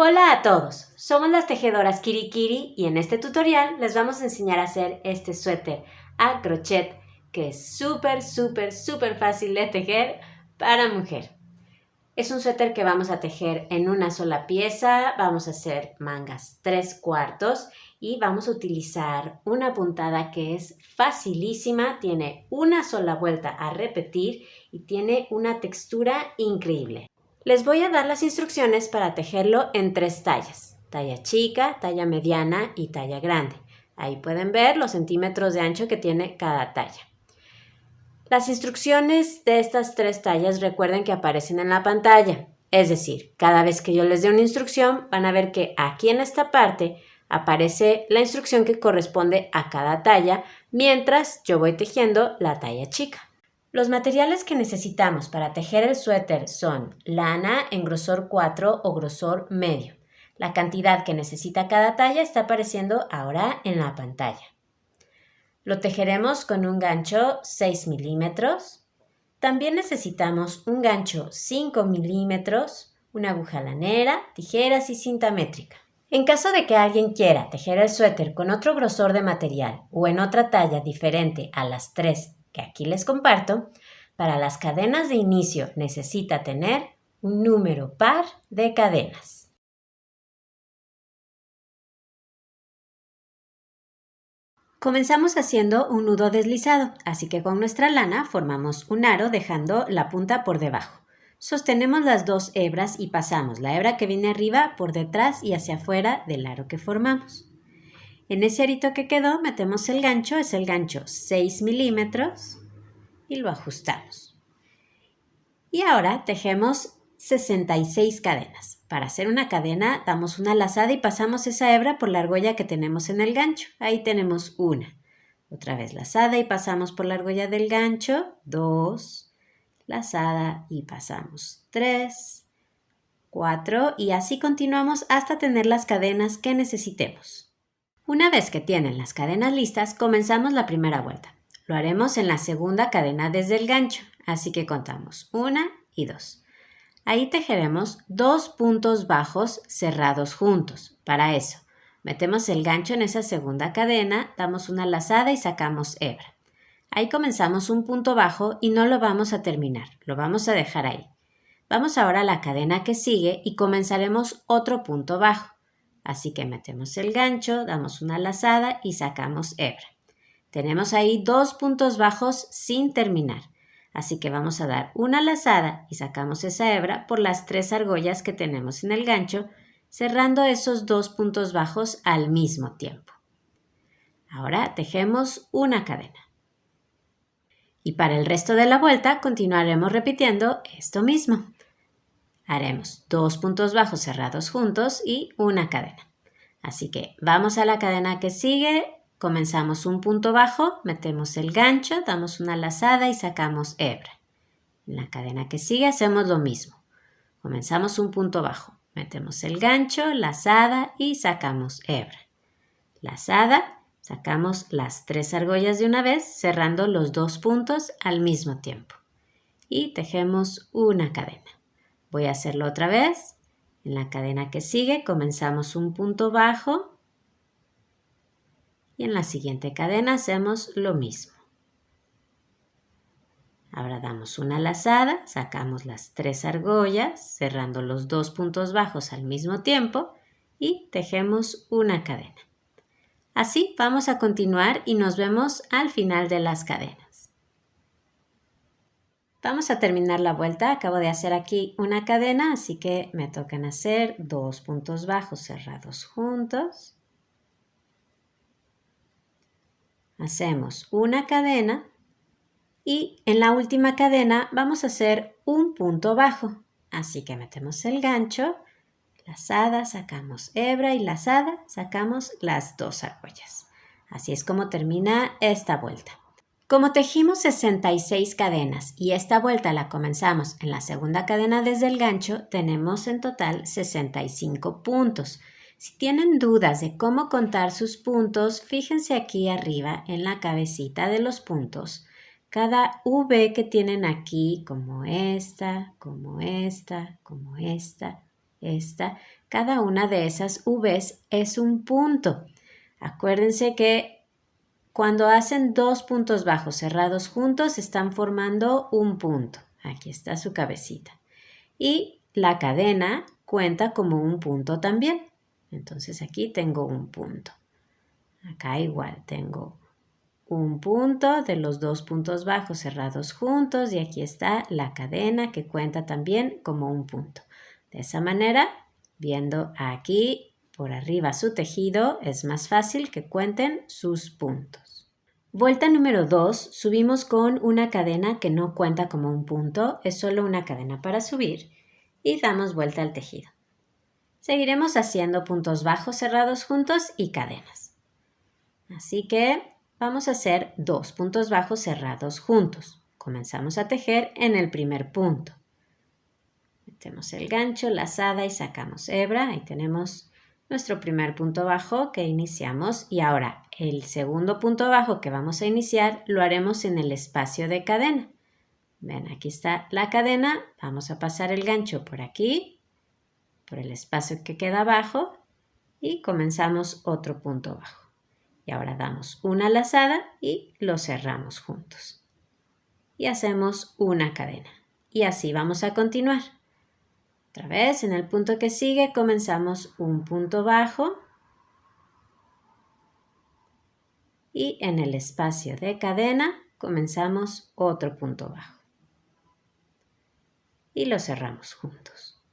Hola a todos, somos las tejedoras Kirikiri y en este tutorial les vamos a enseñar a hacer este suéter a crochet que es súper fácil de tejer para mujer. Es un suéter que vamos a tejer en una sola pieza, vamos a hacer mangas 3/4 y vamos a utilizar una puntada que es facilísima, tiene una sola vuelta a repetir y tiene una textura increíble. Les voy a dar las instrucciones para tejerlo en 3 tallas, talla chica, talla mediana y talla grande. Ahí pueden ver los centímetros de ancho que tiene cada talla. Las instrucciones de estas 3 tallas recuerden que aparecen en la pantalla. Es decir, cada vez que yo les dé una instrucción van a ver que aquí en esta parte aparece la instrucción que corresponde a cada talla mientras yo voy tejiendo la talla chica. Los materiales que necesitamos para tejer el suéter son lana en grosor 4 o grosor medio. La cantidad que necesita cada talla está apareciendo ahora en la pantalla. Lo tejeremos con un gancho 6 milímetros. También necesitamos un gancho 5 milímetros, una aguja lanera, tijeras y cinta métrica. En caso de que alguien quiera tejer el suéter con otro grosor de material o en otra talla diferente a las 3 que aquí les comparto, para las cadenas de inicio necesita tener un número par de cadenas. Comenzamos haciendo un nudo deslizado, así que con nuestra lana formamos un aro dejando la punta por debajo. Sostenemos las 2 hebras y pasamos la hebra que viene arriba por detrás y hacia afuera del aro que formamos. En ese arito que quedó metemos el gancho, es el gancho 6 milímetros y lo ajustamos. Y ahora tejemos 66 cadenas. Para hacer una cadena damos una lazada y pasamos esa hebra por la argolla que tenemos en el gancho. Ahí tenemos una. Otra vez lazada y pasamos por la argolla del gancho. 2, lazada y pasamos 3, 4 y así continuamos hasta tener las cadenas que necesitemos. Una vez que tienen las cadenas listas, comenzamos la primera vuelta. Lo haremos en la segunda cadena desde el gancho, así que contamos 1 y 2. Ahí tejeremos 2 puntos bajos cerrados juntos. Para eso, metemos el gancho en esa segunda cadena, damos una lazada y sacamos hebra. Ahí comenzamos un punto bajo y no lo vamos a terminar, lo vamos a dejar ahí. Vamos ahora a la cadena que sigue y comenzaremos otro punto bajo. Así que metemos el gancho, damos una lazada y sacamos hebra. Tenemos ahí 2 puntos bajos sin terminar. Así que vamos a dar una lazada y sacamos esa hebra por las 3 argollas que tenemos en el gancho, cerrando esos 2 puntos bajos al mismo tiempo. Ahora tejemos una cadena. Y para el resto de la vuelta continuaremos repitiendo esto mismo. Haremos 2 puntos bajos cerrados juntos y una cadena. Así que vamos a la cadena que sigue, comenzamos un punto bajo, metemos el gancho, damos una lazada y sacamos hebra. En la cadena que sigue hacemos lo mismo. Comenzamos un punto bajo, metemos el gancho, lazada y sacamos hebra. Lazada, sacamos las 3 argollas de una vez, cerrando los 2 puntos al mismo tiempo. Y tejemos una cadena. Voy a hacerlo otra vez. En la cadena que sigue comenzamos un punto bajo y en la siguiente cadena hacemos lo mismo. Ahora damos una lazada, sacamos las 3 argollas, cerrando los 2 puntos bajos al mismo tiempo y tejemos una cadena. Así vamos a continuar y nos vemos al final de las cadenas. Vamos a terminar la vuelta, acabo de hacer aquí una cadena, así que me tocan hacer 2 puntos bajos cerrados juntos. Hacemos una cadena y en la última cadena vamos a hacer un punto bajo. Así que metemos el gancho, lazada, sacamos hebra y lazada, sacamos las 2 argollas. Así es como termina esta vuelta. Como tejimos 66 cadenas y esta vuelta la comenzamos en la segunda cadena desde el gancho, tenemos en total 65 puntos. Si tienen dudas de cómo contar sus puntos, fíjense aquí arriba en la cabecita de los puntos. Cada V que tienen aquí, como esta, como esta, como esta, Cada una de esas Vs es un punto. Acuérdense que cuando hacen dos puntos bajos cerrados juntos están formando un punto. Aquí está su cabecita. Y la cadena cuenta como un punto también. Entonces aquí tengo un punto. Acá igual tengo un punto de los dos puntos bajos cerrados juntos y aquí está la cadena que cuenta también como un punto. De esa manera, viendo aquí por arriba su tejido, es más fácil que cuenten sus puntos. Vuelta número 2, subimos con una cadena que no cuenta como un punto, es solo una cadena para subir y damos vuelta al tejido. Seguiremos haciendo puntos bajos cerrados juntos y cadenas. Así que vamos a hacer 2 puntos bajos cerrados juntos. Comenzamos a tejer en el primer punto. Metemos el gancho, lazada y sacamos hebra. Ahí tenemos nuestro primer punto bajo que iniciamos y ahora el segundo punto bajo que vamos a iniciar lo haremos en el espacio de cadena. Ven, aquí está la cadena. Vamos a pasar el gancho por aquí, por el espacio que queda abajo y comenzamos otro punto bajo. Y ahora damos una lazada y lo cerramos juntos. Y hacemos una cadena. Y así vamos a continuar. Otra vez, en el punto que sigue, comenzamos un punto bajo. Y en el espacio de cadena, comenzamos otro punto bajo. Y lo cerramos juntos.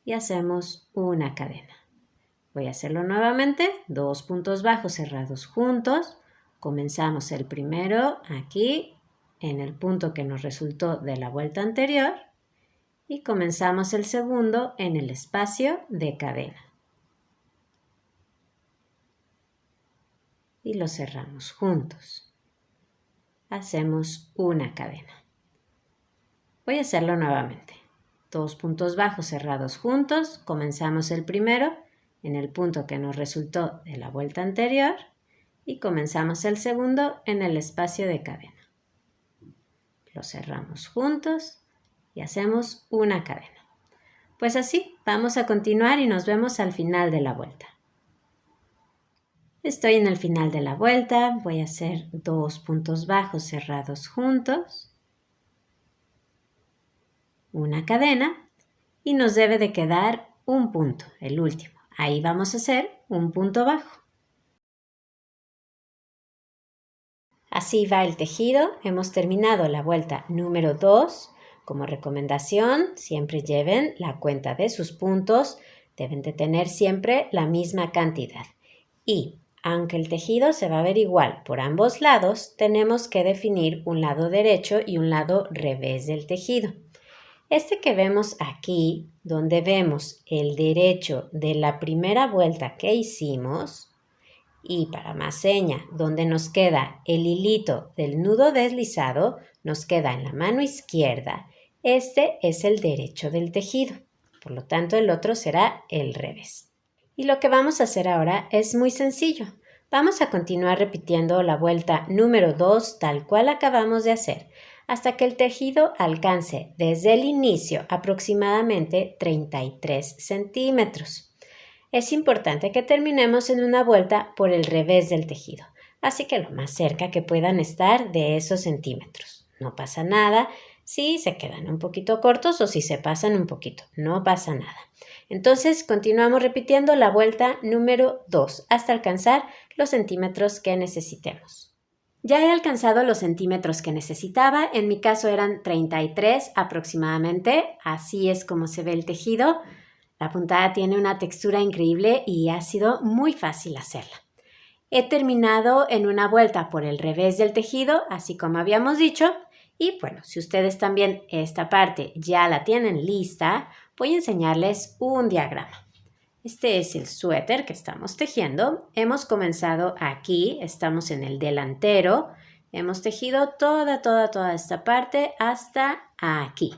Y hacemos una cadena. Voy a hacerlo nuevamente, 2 puntos bajos cerrados juntos. Comenzamos el primero aquí, en el punto que nos resultó de la vuelta anterior. Y comenzamos el segundo en el espacio de cadena. Y lo cerramos juntos. Hacemos una cadena. Voy a hacerlo nuevamente. 2 puntos bajos cerrados juntos. Comenzamos el primero en el punto que nos resultó de la vuelta anterior y comenzamos el segundo en el espacio de cadena. Lo cerramos juntos y hacemos una cadena. Pues así, vamos a continuar y nos vemos al final de la vuelta. Estoy en el final de la vuelta, voy a hacer 2 puntos bajos cerrados juntos, una cadena y nos debe de quedar un punto, el último. Ahí vamos a hacer un punto bajo. Así va el tejido. Hemos terminado la vuelta número 2. Como recomendación, siempre lleven la cuenta de sus puntos. Deben de tener siempre la misma cantidad. Y aunque el tejido se va a ver igual por ambos lados, tenemos que definir un lado derecho y un lado revés del tejido. Este que vemos aquí, donde vemos el derecho de la primera vuelta que hicimos, y para más seña, donde nos queda el hilito del nudo deslizado, nos queda en la mano izquierda. Este es el derecho del tejido, por lo tanto el otro será el revés. Y lo que vamos a hacer ahora es muy sencillo. Vamos a continuar repitiendo la vuelta número 2 tal cual acabamos de hacer, hasta que el tejido alcance desde el inicio aproximadamente 33 centímetros. Es importante que terminemos en una vuelta por el revés del tejido, así que lo más cerca que puedan estar de esos centímetros. No pasa nada si se quedan un poquito cortos o si se pasan un poquito, no pasa nada. Entonces continuamos repitiendo la vuelta número 2 hasta alcanzar los centímetros que necesitemos. Ya he alcanzado los centímetros que necesitaba, en mi caso eran 33 aproximadamente, así es como se ve el tejido. La puntada tiene una textura increíble y ha sido muy fácil hacerla. He terminado en una vuelta por el revés del tejido, así como habíamos dicho. Y bueno, si ustedes también esta parte ya la tienen lista, voy a enseñarles un diagrama. Este es el suéter que estamos tejiendo. Hemos comenzado aquí, estamos en el delantero. Hemos tejido toda esta parte hasta aquí.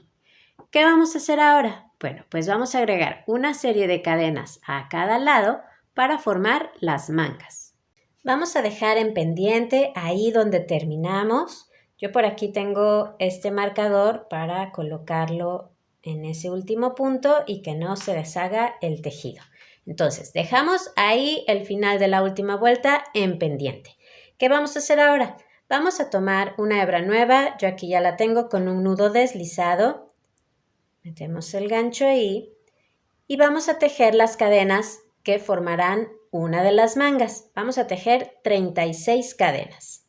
¿Qué vamos a hacer ahora? Bueno, pues vamos a agregar una serie de cadenas a cada lado para formar las mangas. Vamos a dejar en pendiente ahí donde terminamos. Yo por aquí tengo este marcador para colocarlo en ese último punto y que no se deshaga el tejido. Entonces, dejamos ahí el final de la última vuelta en pendiente. ¿Qué vamos a hacer ahora? Vamos a tomar una hebra nueva, yo aquí ya la tengo con un nudo deslizado. Metemos el gancho ahí y vamos a tejer las cadenas que formarán una de las mangas. Vamos a tejer 36 cadenas.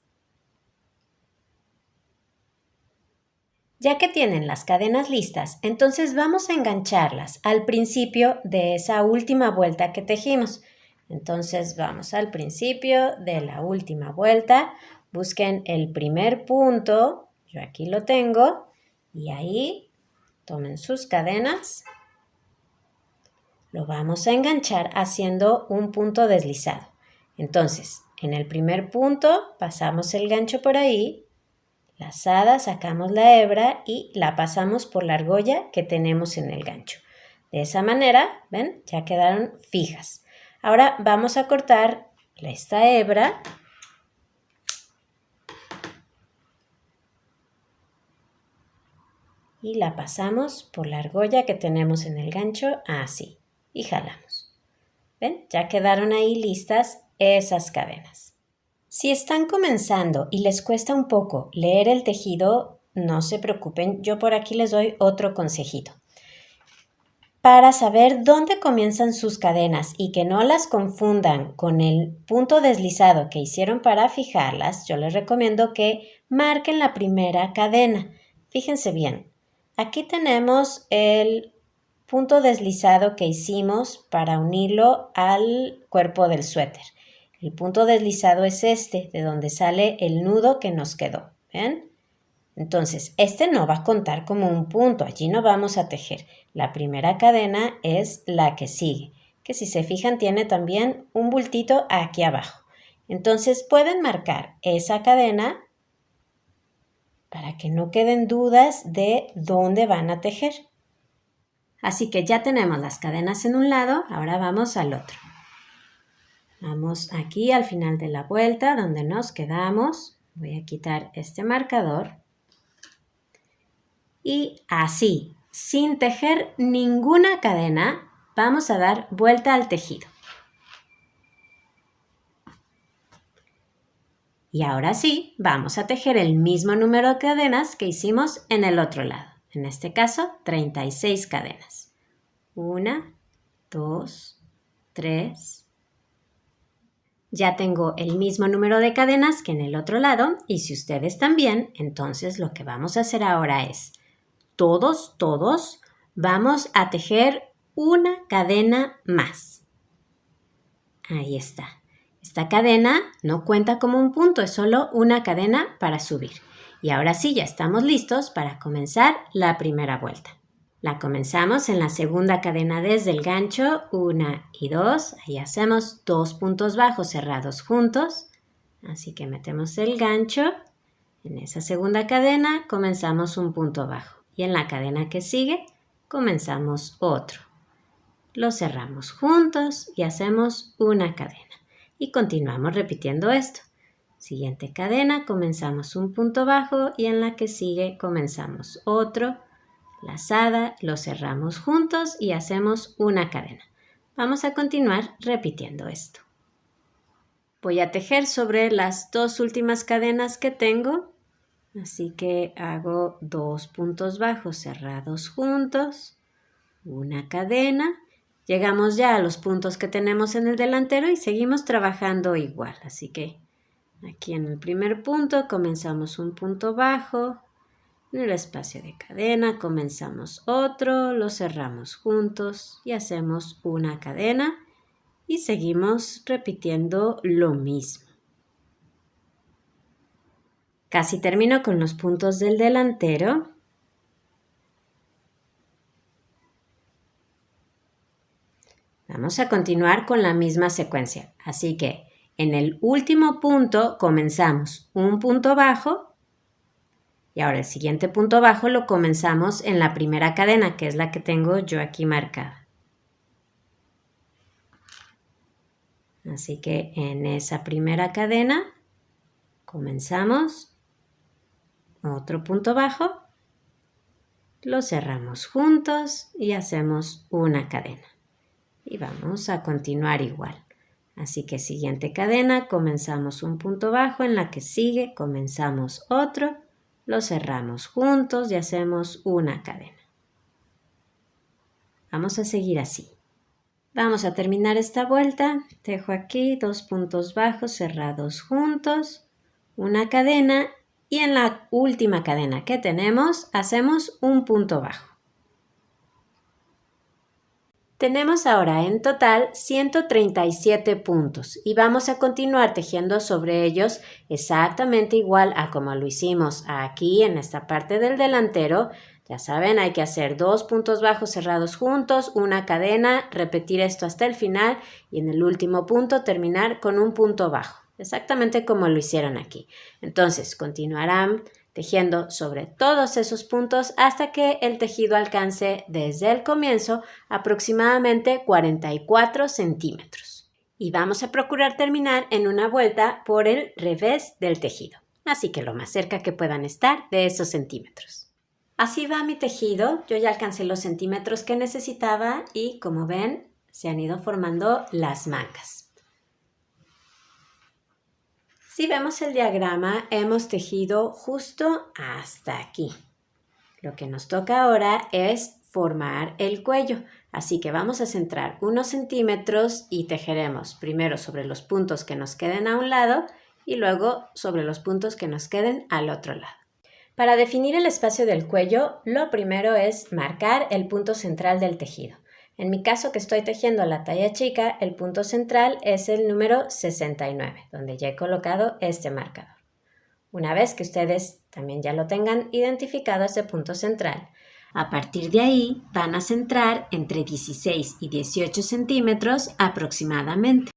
Ya que tienen las cadenas listas, entonces vamos a engancharlas al principio de esa última vuelta que tejimos. Entonces vamos al principio de la última vuelta, busquen el primer punto, yo aquí lo tengo, y ahí tomen sus cadenas, lo vamos a enganchar haciendo un punto deslizado. Entonces, en el primer punto pasamos el gancho por ahí, lazada, sacamos la hebra y la pasamos por la argolla que tenemos en el gancho. De esa manera, ¿ven? Ya quedaron fijas. Ahora vamos a cortar esta hebra y la pasamos por la argolla que tenemos en el gancho, así, y jalamos. ¿Ven? Ya quedaron ahí listas esas cadenas. Si están comenzando y les cuesta un poco leer el tejido, no se preocupen, yo por aquí les doy otro consejito. Para saber dónde comienzan sus cadenas y que no las confundan con el punto deslizado que hicieron para fijarlas, yo les recomiendo que marquen la primera cadena. Fíjense bien, aquí tenemos el punto deslizado que hicimos para unirlo al cuerpo del suéter. El punto deslizado es este, de donde sale el nudo que nos quedó. ¿Ven? Entonces, este no va a contar como un punto, allí no vamos a tejer. La primera cadena es la que sigue, que si se fijan tiene también un bultito aquí abajo. Entonces, pueden marcar esa cadena para que no queden dudas de dónde van a tejer. Así que ya tenemos las cadenas en un lado, ahora vamos al otro. Vamos aquí al final de la vuelta donde nos quedamos. Voy a quitar este marcador. Y así, sin tejer ninguna cadena, vamos a dar vuelta al tejido. Y ahora sí, vamos a tejer el mismo número de cadenas que hicimos en el otro lado. En este caso, 36 cadenas. 1, 2, 3. Ya tengo el mismo número de cadenas que en el otro lado y si ustedes también, entonces lo que vamos a hacer ahora es todos vamos a tejer una cadena más. Ahí está. Esta cadena no cuenta como un punto, es solo una cadena para subir. Y ahora sí, ya estamos listos para comenzar la primera vuelta. La comenzamos en la segunda cadena desde el gancho, 1 y 2. Ahí hacemos 2 puntos bajos cerrados juntos. Así que metemos el gancho. En esa segunda cadena comenzamos un punto bajo. Y en la cadena que sigue comenzamos otro. Lo cerramos juntos y hacemos una cadena. Y continuamos repitiendo esto. Siguiente cadena, comenzamos un punto bajo y en la que sigue comenzamos otro. Lazada, lo cerramos juntos y hacemos una cadena. Vamos a continuar repitiendo esto. Voy a tejer sobre las dos últimas cadenas que tengo, así que hago 2 puntos bajos cerrados juntos, una cadena. Llegamos ya a los puntos que tenemos en el delantero y seguimos trabajando igual, así que aquí en el primer punto comenzamos un punto bajo. En el espacio de cadena comenzamos otro, lo cerramos juntos y hacemos una cadena y seguimos repitiendo lo mismo. Casi termino con los puntos del delantero. Vamos a continuar con la misma secuencia, así que en el último punto comenzamos un punto bajo. Y ahora el siguiente punto bajo lo comenzamos en la primera cadena, que es la que tengo yo aquí marcada. Así que en esa primera cadena comenzamos otro punto bajo lo cerramos juntos y hacemos una cadena. Y vamos a continuar igual. Así que siguiente cadena, comenzamos un punto bajo, en la que sigue comenzamos otro, lo cerramos juntos y hacemos una cadena. Vamos a seguir así. Vamos a terminar esta vuelta. Tejo aquí 2 puntos bajos cerrados juntos, una cadena y en la última cadena que tenemos hacemos un punto bajo. Tenemos ahora en total 137 puntos y vamos a continuar tejiendo sobre ellos exactamente igual a como lo hicimos aquí en esta parte del delantero. Ya saben, hay que hacer 2 puntos bajos cerrados juntos, una cadena, repetir esto hasta el final y en el último punto terminar con un punto bajo, exactamente como lo hicieron aquí. Entonces, continuarán tejiendo sobre todos esos puntos hasta que el tejido alcance desde el comienzo aproximadamente 44 centímetros. Y vamos a procurar terminar en una vuelta por el revés del tejido, así que lo más cerca que puedan estar de esos centímetros. Así va mi tejido, yo ya alcancé los centímetros que necesitaba y como ven se han ido formando las mangas. Si vemos el diagrama, hemos tejido justo hasta aquí. Lo que nos toca ahora es formar el cuello, así que vamos a centrar unos centímetros y tejeremos primero sobre los puntos que nos queden a un lado y luego sobre los puntos que nos queden al otro lado. Para definir el espacio del cuello, lo primero es marcar el punto central del tejido. En mi caso, que estoy tejiendo la talla chica, el punto central es el número 69, donde ya he colocado este marcador. Una vez que ustedes también ya lo tengan identificado ese punto central, a partir de ahí van a centrar entre 16 y 18 centímetros aproximadamente.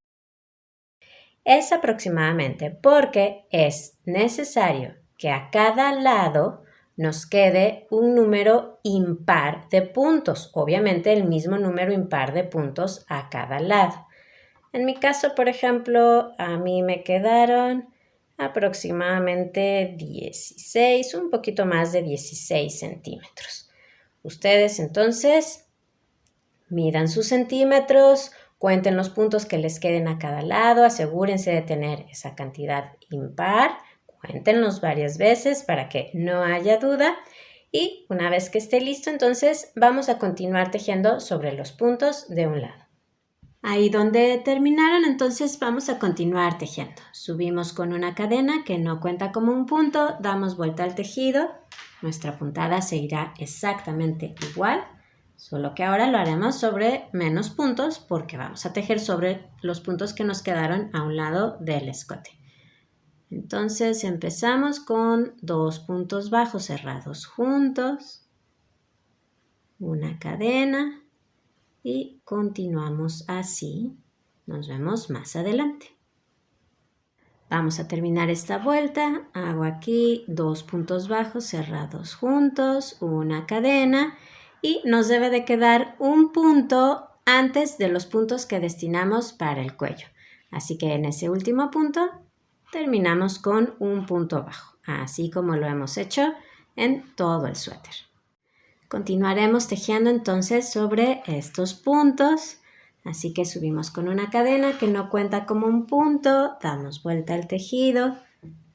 Es aproximadamente porque es necesario que a cada lado nos quede un número impar de puntos, obviamente el mismo número impar de puntos a cada lado. En mi caso, por ejemplo, a mí me quedaron aproximadamente 16, un poquito más de 16 centímetros. Ustedes entonces midan sus centímetros, cuenten los puntos que les queden a cada lado, asegúrense de tener esa cantidad impar. Cuéntenlos varias veces para que no haya duda y una vez que esté listo, entonces vamos a continuar tejiendo sobre los puntos de un lado. Ahí donde terminaron, entonces vamos a continuar tejiendo. Subimos con una cadena que no cuenta como un punto, damos vuelta al tejido, nuestra puntada seguirá exactamente igual, solo que ahora lo haremos sobre menos puntos porque vamos a tejer sobre los puntos que nos quedaron a un lado del escote. Entonces empezamos con 2 puntos bajos cerrados juntos, una cadena y continuamos así. Nos vemos más adelante. Vamos a terminar esta vuelta. Hago aquí 2 puntos bajos cerrados juntos, una cadena y nos debe de quedar un punto antes de los puntos que destinamos para el cuello. Así que en ese último punto terminamos con un punto bajo, así como lo hemos hecho en todo el suéter. Continuaremos tejiendo entonces sobre estos puntos, así que subimos con una cadena que no cuenta como un punto, damos vuelta al tejido,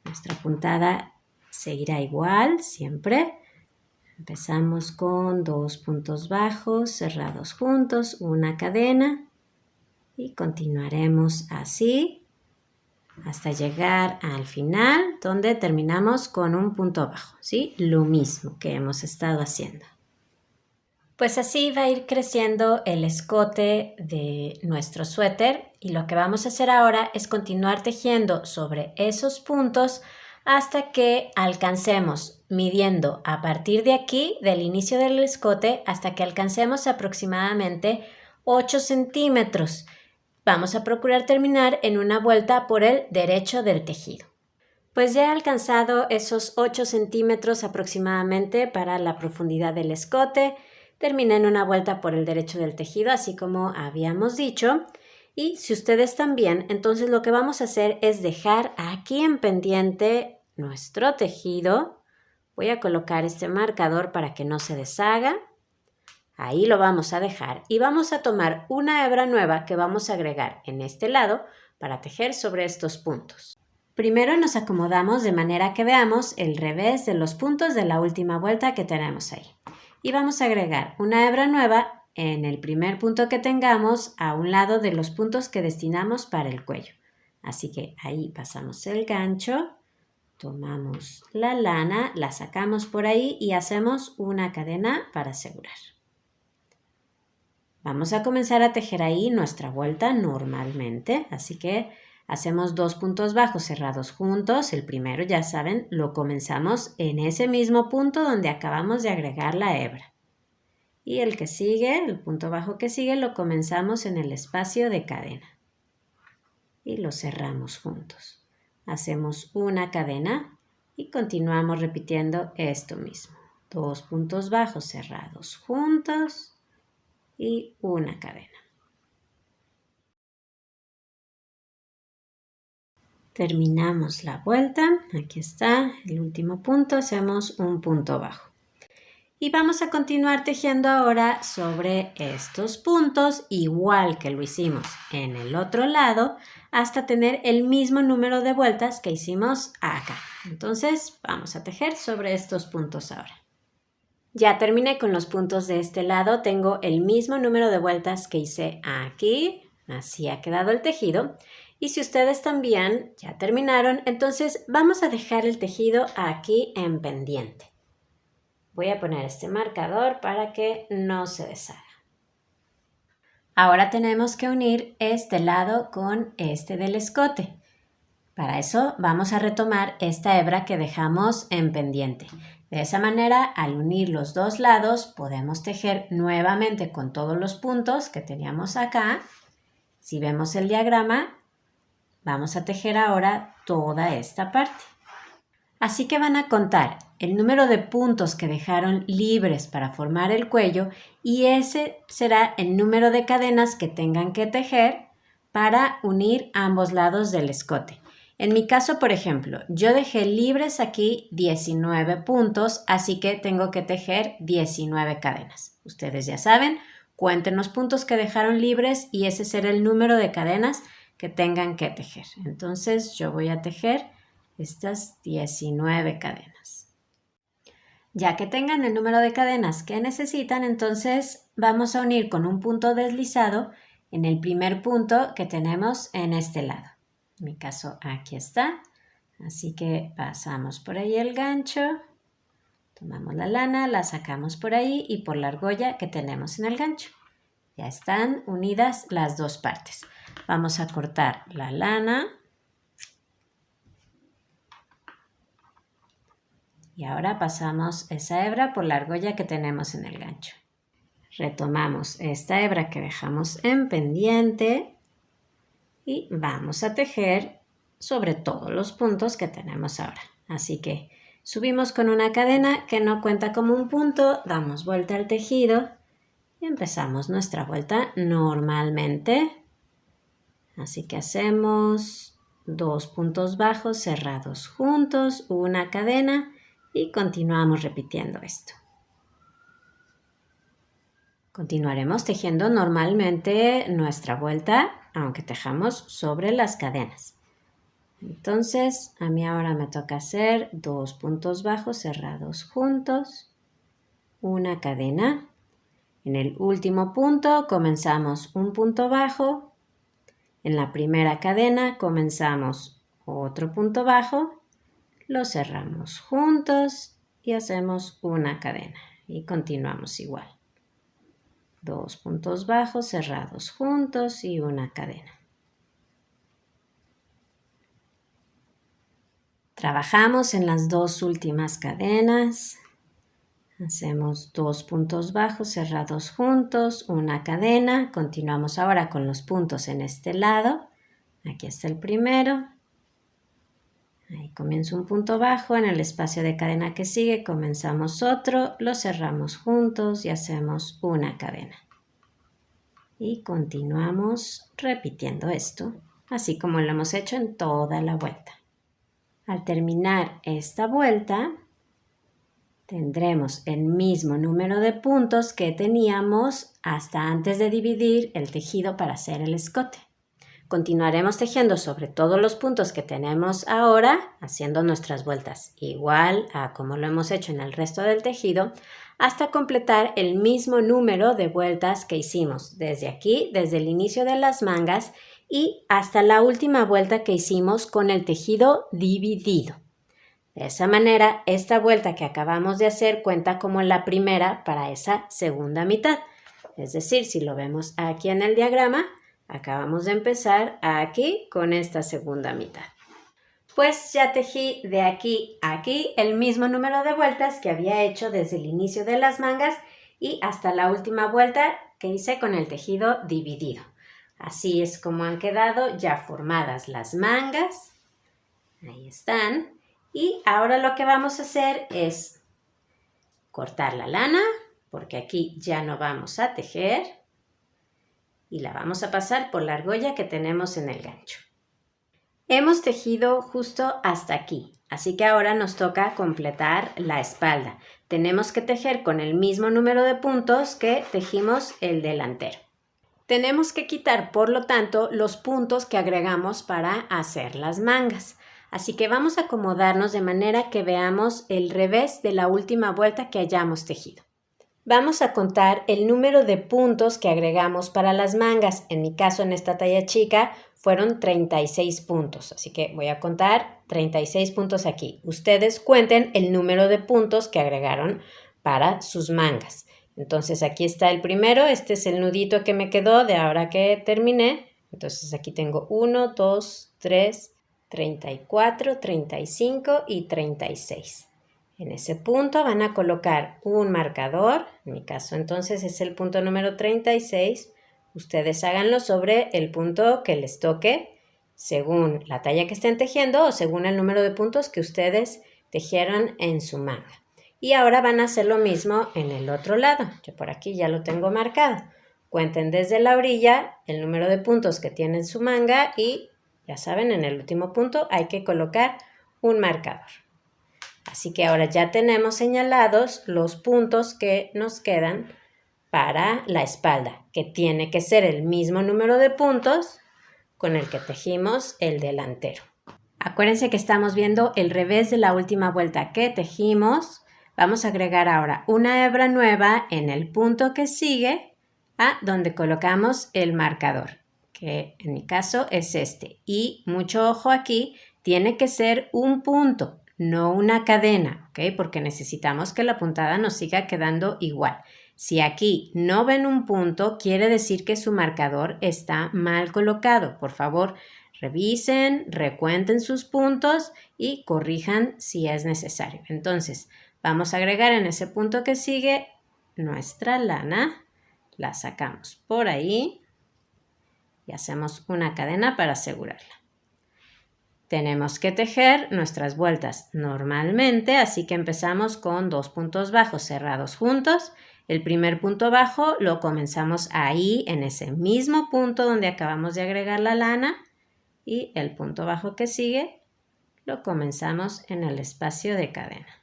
nuestra puntada seguirá igual siempre. Empezamos con 2 puntos bajos cerrados juntos, una cadena y continuaremos así hasta llegar al final donde terminamos con un punto bajo, ¿sí? Lo mismo que hemos estado haciendo. Pues así va a ir creciendo el escote de nuestro suéter y lo que vamos a hacer ahora es continuar tejiendo sobre esos puntos hasta que alcancemos, midiendo a partir de aquí, del inicio del escote, hasta que alcancemos aproximadamente 8 centímetros. Vamos a procurar terminar en una vuelta por el derecho del tejido. Pues ya he alcanzado esos 8 centímetros aproximadamente para la profundidad del escote. Terminé en una vuelta por el derecho del tejido, así como habíamos dicho. Y si ustedes también, entonces lo que vamos a hacer es dejar aquí en pendiente nuestro tejido. Voy a colocar este marcador para que no se deshaga. Ahí lo vamos a dejar y vamos a tomar una hebra nueva que vamos a agregar en este lado para tejer sobre estos puntos. Primero nos acomodamos de manera que veamos el revés de los puntos de la última vuelta que tenemos ahí. Y vamos a agregar una hebra nueva en el primer punto que tengamos a un lado de los puntos que destinamos para el cuello. Así que ahí pasamos el gancho, tomamos la lana, la sacamos por ahí y hacemos una cadena para asegurar. Vamos a comenzar a tejer ahí nuestra vuelta normalmente, así que hacemos 2 puntos bajos cerrados juntos. El primero, ya saben, lo comenzamos en ese mismo punto donde acabamos de agregar la hebra. Y el que sigue, el punto bajo que sigue, lo comenzamos en el espacio de cadena. Y lo cerramos juntos. Hacemos una cadena y continuamos repitiendo esto mismo. 2 puntos bajos cerrados juntos y una cadena. Terminamos la vuelta, aquí está el último punto, hacemos un punto bajo. Y vamos a continuar tejiendo ahora sobre estos puntos, igual que lo hicimos en el otro lado, hasta tener el mismo número de vueltas que hicimos acá. Entonces vamos a tejer sobre estos puntos ahora. Ya terminé con los puntos de este lado, tengo el mismo número de vueltas que hice aquí, así ha quedado el tejido. Y si ustedes también ya terminaron, entonces vamos a dejar el tejido aquí en pendiente. Voy a poner este marcador para que no se deshaga. Ahora tenemos que unir este lado con este del escote. Para eso vamos a retomar esta hebra que dejamos en pendiente. De esa manera, al unir los dos lados, podemos tejer nuevamente con todos los puntos que teníamos acá. Si vemos el diagrama, vamos a tejer ahora toda esta parte. Así que van a contar el número de puntos que dejaron libres para formar el cuello y ese será el número de cadenas que tengan que tejer para unir ambos lados del escote. En mi caso, por ejemplo, yo dejé libres aquí 19 puntos, así que tengo que tejer 19 cadenas. Ustedes ya saben, cuenten los puntos que dejaron libres y ese será el número de cadenas que tengan que tejer. Entonces yo voy a tejer estas 19 cadenas. Ya que tengan el número de cadenas que necesitan, entonces vamos a unir con un punto deslizado en el primer punto que tenemos en este lado. En mi caso aquí está, así que pasamos por ahí el gancho, tomamos la lana, la sacamos por ahí y por la argolla que tenemos en el gancho. Ya están unidas las dos partes. Vamos a cortar la lana y ahora pasamos esa hebra por la argolla que tenemos en el gancho. Retomamos esta hebra que dejamos en pendiente y vamos a tejer sobre todos los puntos que tenemos ahora. Así que subimos con una cadena que no cuenta como un punto, damos vuelta al tejido y empezamos nuestra vuelta normalmente. Así que hacemos 2 puntos bajos cerrados juntos, una cadena y continuamos repitiendo esto. Continuaremos tejiendo normalmente nuestra vuelta, aunque tejamos sobre las cadenas. Entonces, a mí ahora me toca hacer 2 puntos bajos cerrados juntos, una cadena. En el último punto comenzamos un punto bajo. En la primera cadena comenzamos otro punto bajo, lo cerramos juntos y hacemos una cadena y continuamos igual. 2 puntos bajos cerrados juntos y una cadena. Trabajamos en las 2 últimas cadenas. Hacemos 2 puntos bajos cerrados juntos, una cadena. Continuamos ahora con los puntos en este lado. Aquí está el primero. Ahí comienzo un punto bajo. En el espacio de cadena que sigue comenzamos otro. Lo cerramos juntos y hacemos una cadena. Y continuamos repitiendo esto, así como lo hemos hecho en toda la vuelta. Al terminar esta vuelta, tendremos el mismo número de puntos que teníamos hasta antes de dividir el tejido para hacer el escote. Continuaremos tejiendo sobre todos los puntos que tenemos ahora, haciendo nuestras vueltas igual a como lo hemos hecho en el resto del tejido, hasta completar el mismo número de vueltas que hicimos desde aquí, desde el inicio de las mangas y hasta la última vuelta que hicimos con el tejido dividido. De esa manera, esta vuelta que acabamos de hacer cuenta como la primera para esa segunda mitad. Es decir, si lo vemos aquí en el diagrama, acabamos de empezar aquí con esta segunda mitad. Pues ya tejí de aquí a aquí el mismo número de vueltas que había hecho desde el inicio de las mangas y hasta la última vuelta que hice con el tejido dividido. Así es como han quedado ya formadas las mangas. Ahí están. Y ahora lo que vamos a hacer es cortar la lana, porque aquí ya no vamos a tejer, y la vamos a pasar por la argolla que tenemos en el gancho. Hemos tejido justo hasta aquí, así que ahora nos toca completar la espalda. Tenemos que tejer con el mismo número de puntos que tejimos el delantero. Tenemos que quitar, por lo tanto, los puntos que agregamos para hacer las mangas. Así que vamos a acomodarnos de manera que veamos el revés de la última vuelta que hayamos tejido. Vamos a contar el número de puntos que agregamos para las mangas. En mi caso, en esta talla chica, fueron 36 puntos. Así que voy a contar 36 puntos aquí. Ustedes cuenten el número de puntos que agregaron para sus mangas. Entonces, aquí está el primero. Este es el nudito que me quedó de ahora que terminé. Entonces, aquí tengo 1, 2, 3, 34, 35 y 36. En ese punto van a colocar un marcador, en mi caso entonces es el punto número 36. Ustedes háganlo sobre el punto que les toque, según la talla que estén tejiendo o según el número de puntos que ustedes tejieron en su manga. Y ahora van a hacer lo mismo en el otro lado. Yo por aquí ya lo tengo marcado. Cuenten desde la orilla el número de puntos que tiene en su manga y ya saben, en el último punto hay que colocar un marcador. Así que ahora ya tenemos señalados los puntos que nos quedan para la espalda, que tiene que ser el mismo número de puntos con el que tejimos el delantero. Acuérdense que estamos viendo el revés de la última vuelta que tejimos. Vamos a agregar ahora una hebra nueva en el punto que sigue a donde colocamos el marcador, que en mi caso es este. Y mucho ojo aquí, tiene que ser un punto, no una cadena, ¿ok? Porque necesitamos que la puntada nos siga quedando igual. Si aquí no ven un punto, quiere decir que su marcador está mal colocado. Por favor, revisen, recuenten sus puntos y corrijan si es necesario. Entonces, vamos a agregar en ese punto que sigue nuestra lana. La sacamos por ahí y hacemos una cadena para asegurarla. Tenemos que tejer nuestras vueltas normalmente, así que empezamos con 2 puntos bajos cerrados juntos. El primer punto bajo lo comenzamos ahí, en ese mismo punto donde acabamos de agregar la lana, y el punto bajo que sigue lo comenzamos en el espacio de cadena.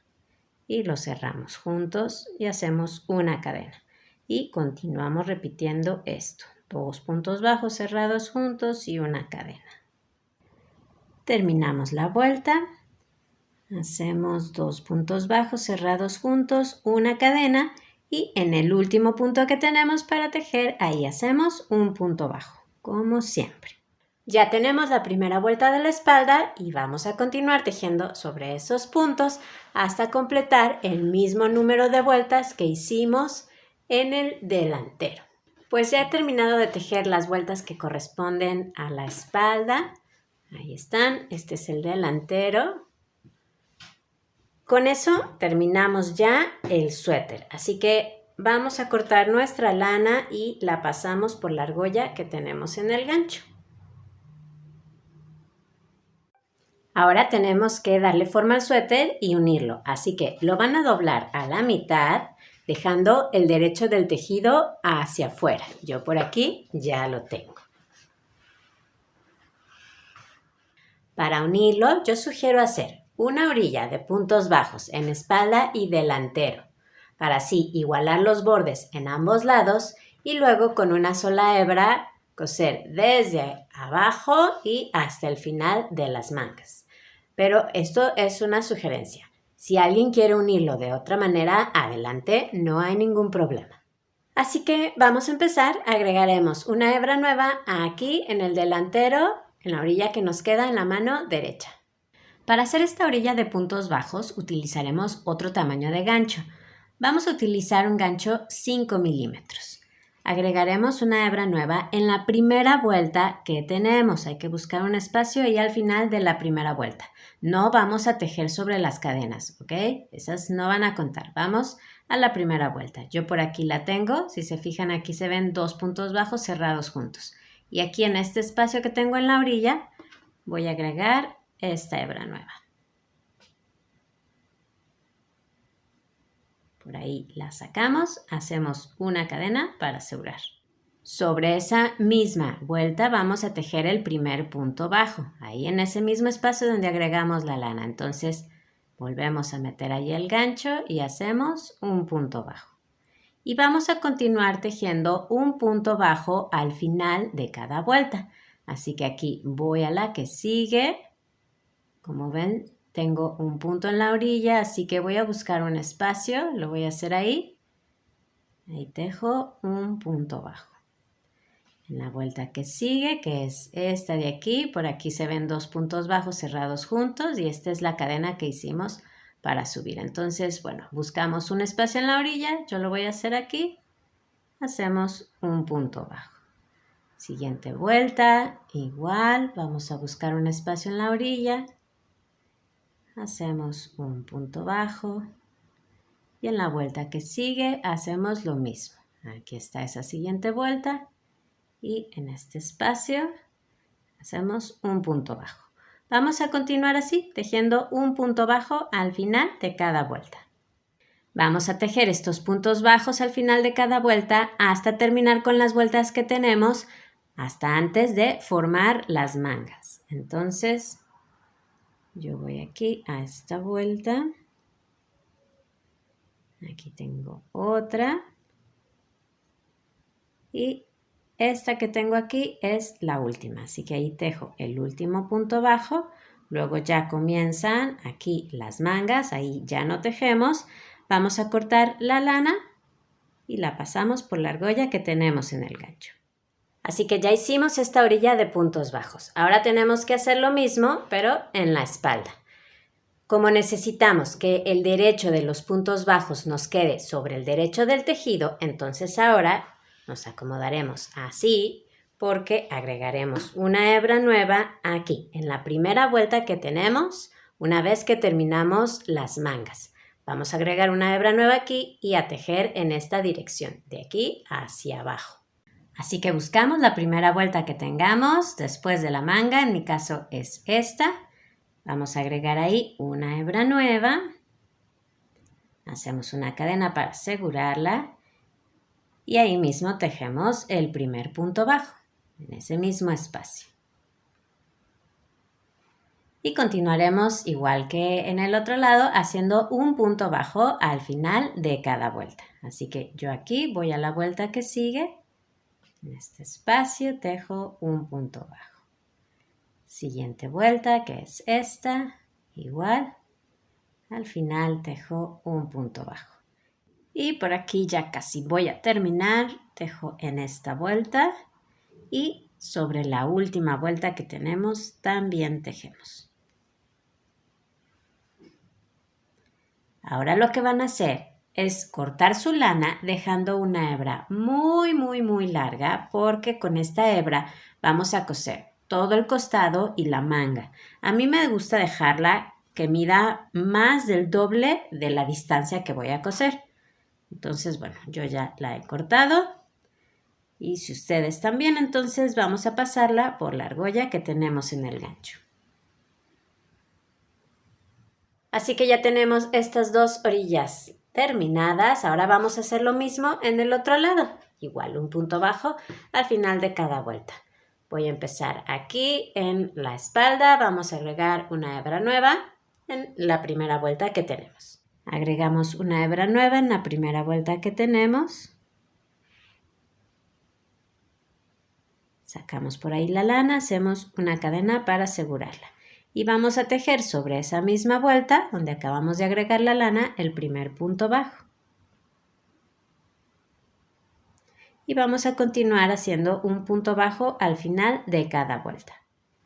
Y lo cerramos juntos y hacemos una cadena. Y continuamos repitiendo esto. 2 puntos bajos cerrados juntos y una cadena. Terminamos la vuelta, hacemos 2 puntos bajos cerrados juntos, una cadena y en el último punto que tenemos para tejer, ahí hacemos un punto bajo, como siempre. Ya tenemos la primera vuelta de la espalda y vamos a continuar tejiendo sobre esos puntos hasta completar el mismo número de vueltas que hicimos en el delantero. Pues ya he terminado de tejer las vueltas que corresponden a la espalda. Ahí están, este es el delantero. Con eso terminamos ya el suéter, así que vamos a cortar nuestra lana y la pasamos por la argolla que tenemos en el gancho. Ahora tenemos que darle forma al suéter y unirlo, así que lo van a doblar a la mitad, dejando el derecho del tejido hacia afuera. Yo por aquí ya lo tengo. Para unirlo, yo sugiero hacer una orilla de puntos bajos en espalda y delantero, para así igualar los bordes en ambos lados y luego con una sola hebra coser desde abajo y hasta el final de las mangas. Pero esto es una sugerencia. Si alguien quiere unirlo de otra manera, adelante, no hay ningún problema. Así que vamos a empezar. Agregaremos una hebra nueva aquí en el delantero, en la orilla que nos queda en la mano derecha. Para hacer esta orilla de puntos bajos utilizaremos otro tamaño de gancho. Vamos a utilizar un gancho 5 milímetros. Agregaremos una hebra nueva en la primera vuelta que tenemos. Hay que buscar un espacio ahí al final de la primera vuelta. No vamos a tejer sobre las cadenas, ¿ok? Esas no van a contar. Vamos a la primera vuelta. Yo por aquí la tengo. Si se fijan, aquí se ven 2 puntos bajos cerrados juntos. Y aquí en este espacio que tengo en la orilla voy a agregar esta hebra nueva. Por ahí la sacamos, hacemos una cadena para asegurar. Sobre esa misma vuelta vamos a tejer el primer punto bajo, ahí en ese mismo espacio donde agregamos la lana. Entonces volvemos a meter ahí el gancho y hacemos un punto bajo. Y vamos a continuar tejiendo un punto bajo al final de cada vuelta. Así que aquí voy a la que sigue. Como ven, tengo un punto en la orilla, así que voy a buscar un espacio, lo voy a hacer ahí. Ahí tejo un punto bajo. En la vuelta que sigue, que es esta de aquí, por aquí se ven 2 puntos bajos cerrados juntos y esta es la cadena que hicimos para subir. Entonces, bueno, buscamos un espacio en la orilla, yo lo voy a hacer aquí. Hacemos un punto bajo. Siguiente vuelta, igual, vamos a buscar un espacio en la orilla. Hacemos un punto bajo y en la vuelta que sigue hacemos lo mismo. Aquí está esa siguiente vuelta y en este espacio hacemos un punto bajo. Vamos a continuar así, tejiendo un punto bajo al final de cada vuelta. Vamos a tejer estos puntos bajos al final de cada vuelta hasta terminar con las vueltas que tenemos hasta antes de formar las mangas. Entonces, yo voy aquí a esta vuelta. Aquí tengo otra. Y esta que tengo aquí es la última. Así que ahí tejo el último punto bajo. Luego ya comienzan aquí las mangas. Ahí ya no tejemos. Vamos a cortar la lana y la pasamos por la argolla que tenemos en el gancho. Así que ya hicimos esta orilla de puntos bajos. Ahora tenemos que hacer lo mismo, pero en la espalda. Como necesitamos que el derecho de los puntos bajos nos quede sobre el derecho del tejido, entonces ahora nos acomodaremos así porque agregaremos una hebra nueva aquí, en la primera vuelta que tenemos una vez que terminamos las mangas. Vamos a agregar una hebra nueva aquí y a tejer en esta dirección, de aquí hacia abajo. Así que buscamos la primera vuelta que tengamos después de la manga, en mi caso es esta. Vamos a agregar ahí una hebra nueva. Hacemos una cadena para asegurarla. Y ahí mismo tejemos el primer punto bajo, en ese mismo espacio. Y continuaremos igual que en el otro lado, haciendo un punto bajo al final de cada vuelta. Así que yo aquí voy a la vuelta que sigue. En este espacio tejo un punto bajo. Siguiente vuelta, que es esta, igual. Al final tejo un punto bajo. Y por aquí ya casi voy a terminar. Tejo en esta vuelta. Y sobre la última vuelta que tenemos también tejemos. Ahora lo que van a hacer es cortar su lana dejando una hebra muy larga porque con esta hebra vamos a coser todo el costado y la manga. A mí me gusta dejarla que mida más del doble de la distancia que voy a coser. Entonces, bueno, yo ya la he cortado y si ustedes también, entonces vamos a pasarla por la argolla que tenemos en el gancho. Así que ya tenemos estas dos orillas terminadas. Ahora vamos a hacer lo mismo en el otro lado. Igual un punto bajo al final de cada vuelta. Voy a empezar aquí en la espalda. Vamos a agregar una hebra nueva. en la primera vuelta que tenemos. Agregamos una hebra nueva en la primera vuelta que tenemos. Sacamos por ahí la lana, hacemos una cadena para asegurarla. Y vamos a tejer sobre esa misma vuelta, donde acabamos de agregar la lana, el primer punto bajo. Y vamos a continuar haciendo un punto bajo al final de cada vuelta.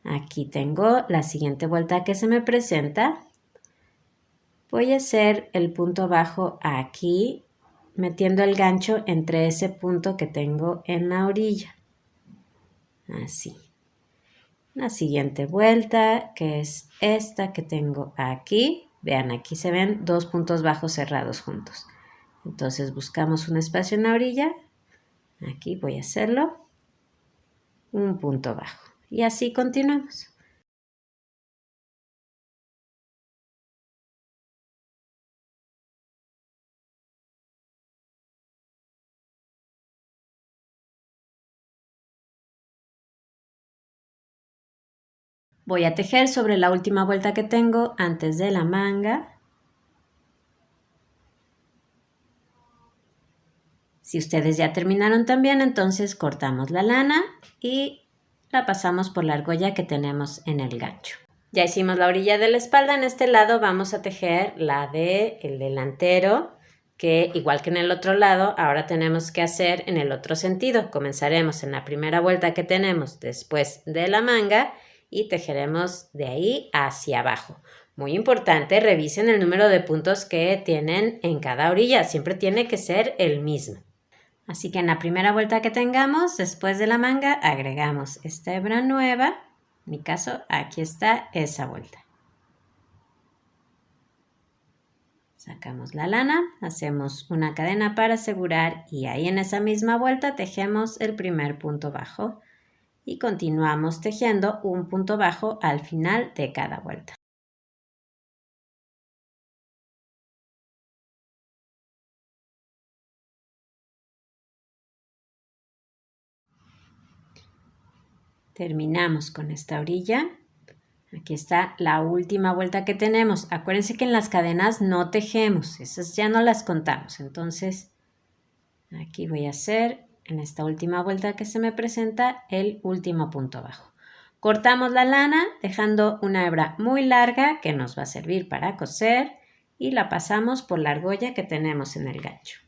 Aquí tengo la siguiente vuelta que se me presenta. Voy a hacer el punto bajo aquí, metiendo el gancho entre ese punto que tengo en la orilla. Así. La siguiente vuelta, que es esta que tengo aquí. Vean, aquí se ven dos puntos bajos cerrados juntos. Entonces buscamos un espacio en la orilla. Aquí voy a hacerlo. Un punto bajo. Y así continuamos. Voy a tejer sobre la última vuelta que tengo antes de la manga. Si ustedes ya terminaron también, entonces cortamos la lana y la pasamos por la argolla que tenemos en el gancho. Ya hicimos la orilla de la espalda, en este lado vamos a tejer la del delantero, que igual que en el otro lado, ahora tenemos que hacer en el otro sentido. Comenzaremos en la primera vuelta que tenemos después de la manga y tejeremos de ahí hacia abajo. Muy importante, revisen el número de puntos que tienen en cada orilla, siempre tiene que ser el mismo. Así que en la primera vuelta que tengamos, después de la manga, agregamos esta hebra nueva. En mi caso, aquí está esa vuelta. Sacamos la lana, hacemos una cadena para asegurar y ahí en esa misma vuelta tejemos el primer punto bajo y continuamos tejiendo un punto bajo al final de cada vuelta. Terminamos con esta orilla. Aquí está la última vuelta que tenemos. Acuérdense que en las cadenas no tejemos, esas ya no las contamos. Entonces, aquí voy a hacer en esta última vuelta que se me presenta el último punto bajo. Cortamos la lana dejando una hebra muy larga que nos va a servir para coser y la pasamos por la argolla que tenemos en el gancho.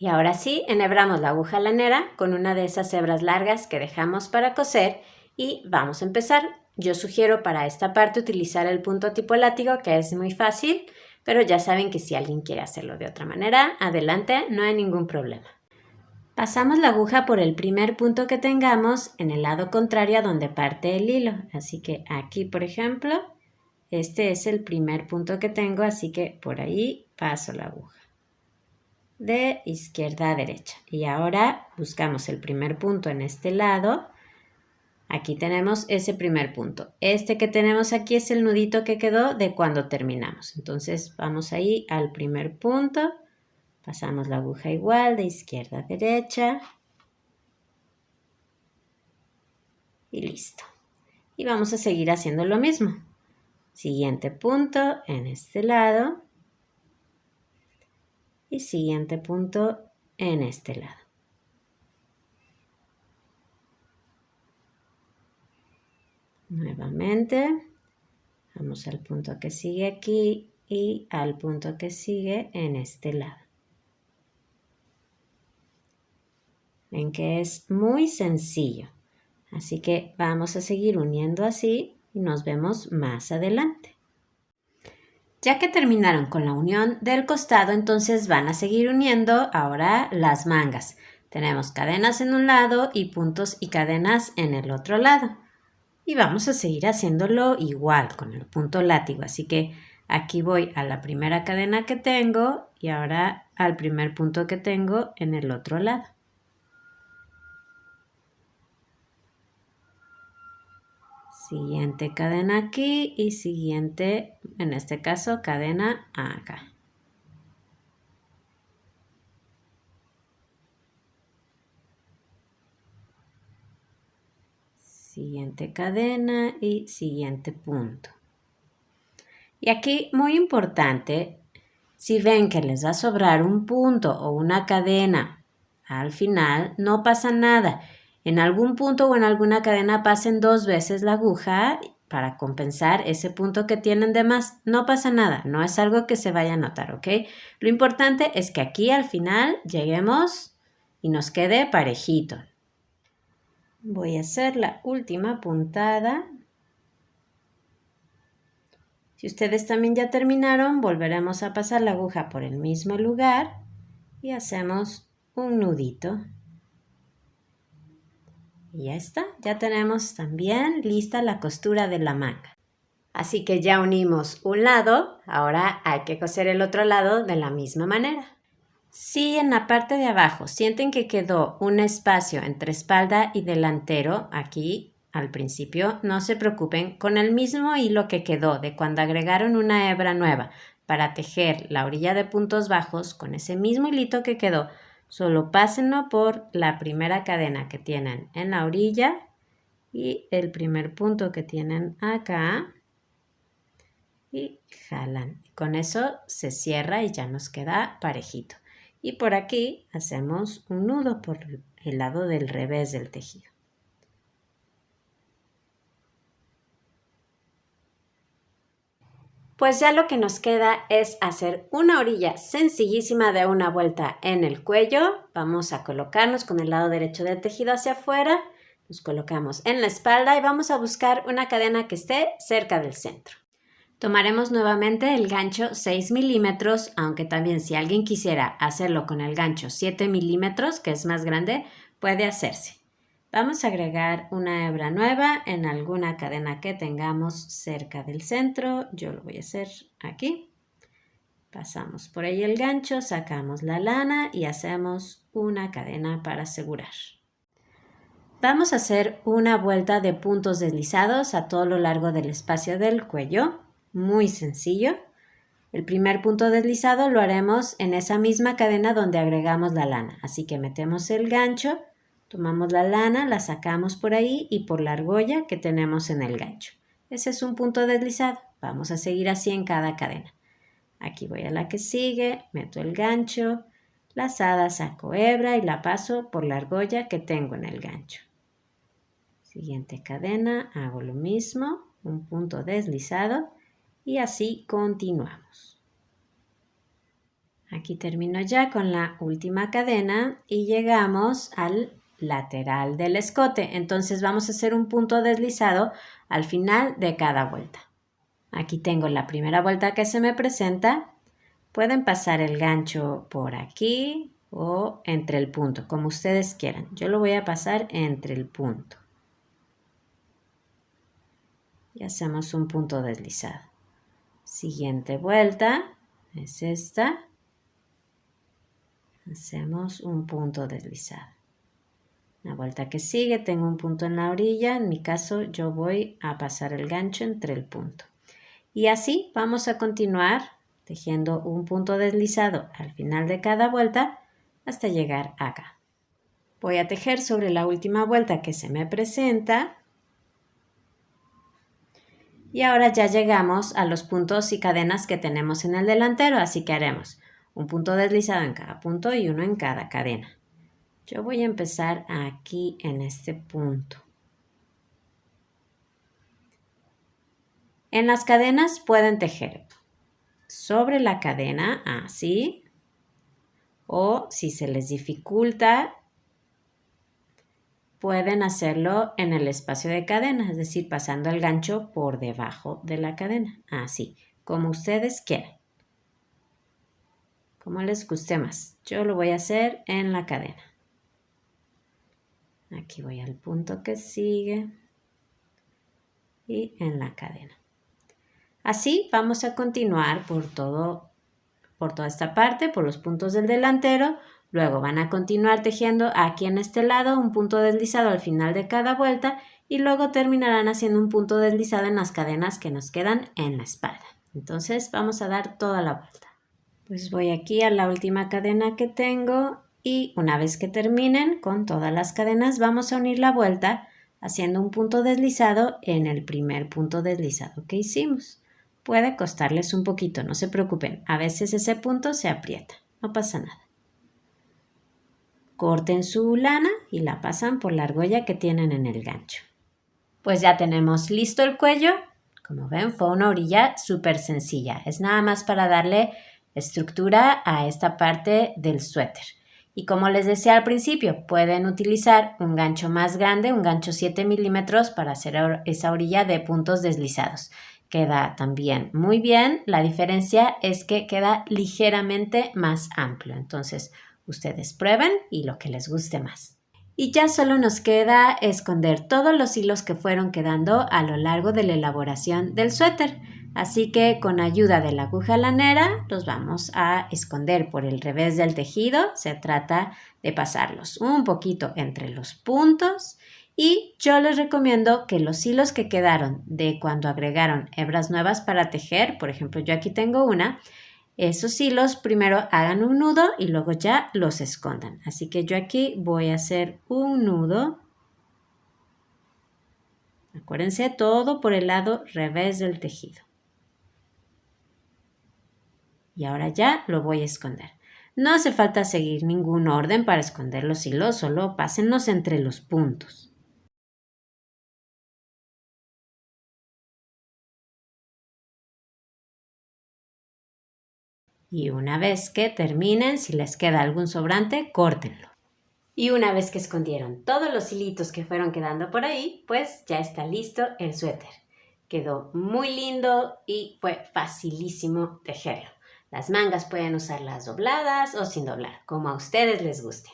Y ahora sí, enhebramos la aguja lanera con una de esas hebras largas que dejamos para coser y vamos a empezar. Yo sugiero para esta parte utilizar el punto tipo látigo, que es muy fácil, pero ya saben que si alguien quiere hacerlo de otra manera, adelante, no hay ningún problema. Pasamos la aguja por el primer punto que tengamos en el lado contrario a donde parte el hilo. Así que aquí, por ejemplo, este es el primer punto que tengo, así que por ahí paso la aguja de izquierda a derecha. Y ahora buscamos el primer punto en este lado. Aquí tenemos ese primer punto. Este que tenemos aquí es el nudito que quedó de cuando terminamos. Entonces vamos ahí al primer punto. Pasamos la aguja igual de izquierda a derecha. Y listo. Y vamos a seguir haciendo lo mismo. Siguiente punto en este lado. Y siguiente punto en este lado. Nuevamente, vamos al punto que sigue aquí y al punto que sigue en este lado. Ven que es muy sencillo. Así que vamos a seguir uniendo así y nos vemos más adelante. Ya que terminaron con la unión del costado, entonces van a seguir uniendo ahora las mangas. Tenemos cadenas en un lado y puntos y cadenas en el otro lado. Y vamos a seguir haciéndolo igual con el punto látigo. Así que aquí voy a la primera cadena que tengo y ahora al primer punto que tengo en el otro lado. Siguiente cadena aquí y siguiente, en este caso, cadena acá. Siguiente cadena y siguiente punto. Y aquí, muy importante, si ven que les va a sobrar un punto o una cadena al final, no pasa nada. En algún punto o en alguna cadena pasen 2 veces la aguja para compensar ese punto que tienen de más. No pasa nada, no es algo que se vaya a notar, ¿ok? Lo importante es que aquí al final lleguemos y nos quede parejito. Voy a hacer la última puntada. Si ustedes también ya terminaron, volveremos a pasar la aguja por el mismo lugar y hacemos un nudito. Y ya está, ya tenemos también lista la costura de la manga. Así que ya unimos un lado, ahora hay que coser el otro lado de la misma manera. Si en la parte de abajo sienten que quedó un espacio entre espalda y delantero, aquí al principio, no se preocupen, con el mismo hilo que quedó de cuando agregaron una hebra nueva para tejer la orilla de puntos bajos, con ese mismo hilito que quedó, solo pásenlo por la primera cadena que tienen en la orilla y el primer punto que tienen acá y jalan. Con eso se cierra y ya nos queda parejito. Y por aquí hacemos un nudo por el lado del revés del tejido. Pues ya lo que nos queda es hacer una orilla sencillísima de una vuelta en el cuello. Vamos a colocarnos con el lado derecho del tejido hacia afuera. Nos colocamos en la espalda y vamos a buscar una cadena que esté cerca del centro. Tomaremos nuevamente el gancho 6 milímetros, aunque también si alguien quisiera hacerlo con el gancho 7 milímetros, que es más grande, puede hacerse. Vamos a agregar una hebra nueva en alguna cadena que tengamos cerca del centro. Yo lo voy a hacer aquí. Pasamos por ahí el gancho, sacamos la lana y hacemos una cadena para asegurar. Vamos a hacer una vuelta de puntos deslizados a todo lo largo del espacio del cuello. Muy sencillo. El primer punto deslizado lo haremos en esa misma cadena donde agregamos la lana. Así que metemos el gancho, tomamos la lana, la sacamos por ahí y por la argolla que tenemos en el gancho. Ese es un punto deslizado. Vamos a seguir así en cada cadena. Aquí voy a la que sigue, meto el gancho, lazada, saco hebra y la paso por la argolla que tengo en el gancho. Siguiente cadena, hago lo mismo, un punto deslizado y así continuamos. Aquí termino ya con la última cadena y llegamos al lateral del escote. Entonces vamos a hacer un punto deslizado al final de cada vuelta. Aquí tengo la primera vuelta que se me presenta. Pueden pasar el gancho por aquí o entre el punto, como ustedes quieran. Yo lo voy a pasar entre el punto. Y hacemos un punto deslizado. Siguiente vuelta es esta. Hacemos un punto deslizado. La vuelta que sigue tengo un punto en la orilla. En mi caso yo voy a pasar el gancho entre el punto. Y así vamos a continuar tejiendo un punto deslizado al final de cada vuelta hasta llegar acá. Voy a tejer sobre la última vuelta que se me presenta. Y ahora ya llegamos a los puntos y cadenas que tenemos en el delantero, así que haremos un punto deslizado en cada punto y uno en cada cadena. Yo voy a empezar aquí en este punto. En las cadenas pueden tejer sobre la cadena, así, o si se les dificulta, pueden hacerlo en el espacio de cadena, es decir, pasando el gancho por debajo de la cadena, así, como ustedes quieran. Como les guste más. Yo lo voy a hacer en la cadena. Aquí voy al punto que sigue y en la cadena. Así vamos a continuar por toda esta parte, por los puntos del delantero. Luego van a continuar tejiendo aquí en este lado un punto deslizado al final de cada vuelta y luego terminarán haciendo un punto deslizado en las cadenas que nos quedan en la espalda. Entonces vamos a dar toda la vuelta. Pues voy aquí a la última cadena que tengo y una vez que terminen con todas las cadenas vamos a unir la vuelta haciendo un punto deslizado en el primer punto deslizado que hicimos. Puede costarles un poquito, no se preocupen. A veces ese punto se aprieta, no pasa nada. Corten su lana y la pasan por la argolla que tienen en el gancho. Pues ya tenemos listo el cuello. Como ven, fue una orilla súper sencilla. Es nada más para darle estructura a esta parte del suéter. Y como les decía al principio, pueden utilizar un gancho más grande, un gancho 7 milímetros para hacer esa orilla de puntos deslizados. Queda también muy bien. La diferencia es que queda ligeramente más amplio. Entonces, ustedes prueben y lo que les guste más. Y ya solo nos queda esconder todos los hilos que fueron quedando a lo largo de la elaboración del suéter. Así que con ayuda de la aguja lanera los vamos a esconder por el revés del tejido. Se trata de pasarlos un poquito entre los puntos y yo les recomiendo que los hilos que quedaron de cuando agregaron hebras nuevas para tejer, por ejemplo yo aquí tengo una, esos hilos primero hagan un nudo y luego ya los escondan. Así que yo aquí voy a hacer un nudo. Acuérdense, todo por el lado revés del tejido. Y ahora ya lo voy a esconder. No hace falta seguir ningún orden para esconder los hilos, solo pásenlos entre los puntos. Y una vez que terminen, si les queda algún sobrante, córtenlo. Y una vez que escondieron todos los hilitos que fueron quedando por ahí, pues ya está listo el suéter. Quedó muy lindo y fue facilísimo tejerlo. Las mangas pueden usarlas dobladas o sin doblar, como a ustedes les guste.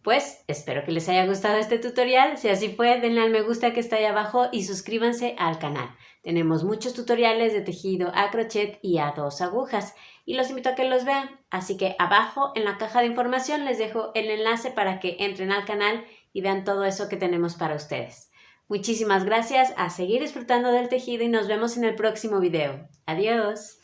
Pues espero que les haya gustado este tutorial. Si así fue, denle al me gusta que está ahí abajo y suscríbanse al canal. Tenemos muchos tutoriales de tejido a crochet y a 2 agujas y los invito a que los vean. Así que abajo en la caja de información les dejo el enlace para que entren al canal y vean todo eso que tenemos para ustedes. Muchísimas gracias, a seguir disfrutando del tejido y nos vemos en el próximo video. Adiós.